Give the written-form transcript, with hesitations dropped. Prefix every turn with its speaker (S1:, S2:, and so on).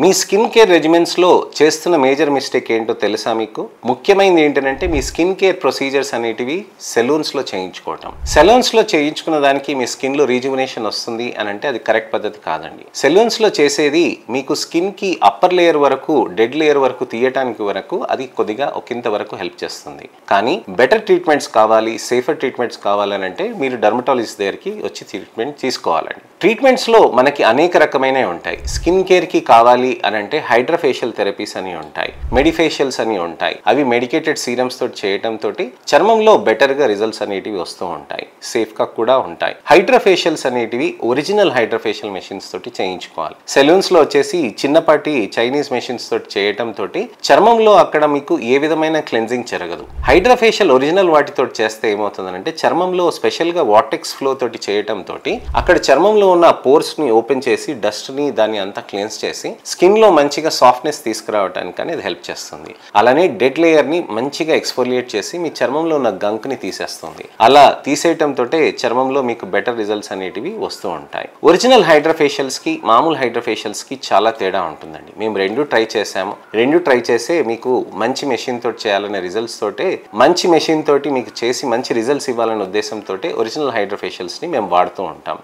S1: మీ skin care రెజిమెన్స్లో చేస్తున్న major mistake ఏంటో తెలుసా మీకు? ముఖ్యమైనది ఏంటంటే మీ స్కిన్ కేర్ ప్రొసీజర్స్ అనేటివి సెలూన్స్లో చేయించుకోవటం. సెలూన్స్లో చేయించుకున్న దానికి మీ స్కిన్లో రీజువినేషన్ వస్తుంది అని అంటే అది కరెక్ట్ పద్ధతి కాదండి. సెలూన్స్లో చేసేది మీకు స్కిన్కి అప్పర్ లేయర్ వరకు, డెడ్ లేయర్ వరకు తీయటానికి వరకు అది కొద్దిగా ఒకంత వరకు హెల్ప్ చేస్తుంది. కానీ బెటర్ ట్రీట్మెంట్స్ కావాలి, సేఫర్ ట్రీట్మెంట్స్ కావాలని అంటే మీరు డర్మటాలజిస్ట్ దగ్గరికి వచ్చి ట్రీట్మెంట్ తీసుకోవాలండి. ట్రీట్మెంట్స్లో మనకి అనేక రకమైనవి ఉంటాయి. స్కిన్ కేర్కి కావాలి అని అంటే హైడ్రోఫేషియల్ థెరపీస్ అని ఉంటాయి, మెడిఫేషియల్స్ అని ఉంటాయి. అవి మెడికేటెడ్ సీరమ్స్ తోటి చేయటం తోటి చర్మంలో బెటర్గా రిజల్ట్స్ అనేటివి వస్తూ ఉంటాయి, సేఫ్గా కూడా ఉంటాయి. హైడ్రోఫేషియల్స్ అనేటివి ఒరిజినల్ హైడ్రోఫేషియల్ మెషిన్స్ తోటి చేయించుకోవాలి. సెలూన్స్లో వచ్చేసి చిన్నపాటి చైనీస్ మెషిన్స్ తోటి చేయటం తోటి చర్మంలో అక్కడ మీకు ఏ విధమైన క్లెన్జింగ్ జరగదు. హైడ్రోఫేషియల్ ఒరిజినల్ వాటితో చేస్తే ఏమవుతుందంటే చర్మంలో స్పెషల్గా వాటెక్స్ ఫ్లో తోటి చేయటం తోటి అక్కడ చర్మంలో ఉన్న పోర్స్ ని ఓపెన్ చేసి డస్ట్ ని దాన్ని అంతా క్లీన్స్ చేసి స్కిన్ లో మంచిగా సాఫ్ట్నెస్ తీసుకురావడానికి అనేది హెల్ప్ చేస్తుంది. అలానే డెడ్ లేయర్ ని మంచిగా ఎక్స్ఫోలియేట్ చేసి మీ చర్మంలో ఉన్న గంక్ ని తీసేస్తుంది. అలా తీసేయటం తోటే చర్మంలో మీకు బెటర్ రిజల్ట్స్ అనేటివి వస్తూ ఉంటాయి. ఒరిజినల్ హైడ్రోఫేషియల్స్ కి మామూలు హైడ్రోఫేషియల్స్ కి చాలా తేడా ఉంటుందండి. మేము రెండు ట్రై చేసాము. రెండు ట్రై చేసే మీకు మంచి మెషిన్ తోటి చేయాలనే రిజల్ట్స్ తోటే, మంచి మెషిన్ తోటి మీకు చేసి మంచి రిజల్ట్స్ ఇవ్వాలనే ఉద్దేశంతో ఒరిజినల్ హైడ్రోఫేషియల్స్ ని మేము వాడుతూ ఉంటాం.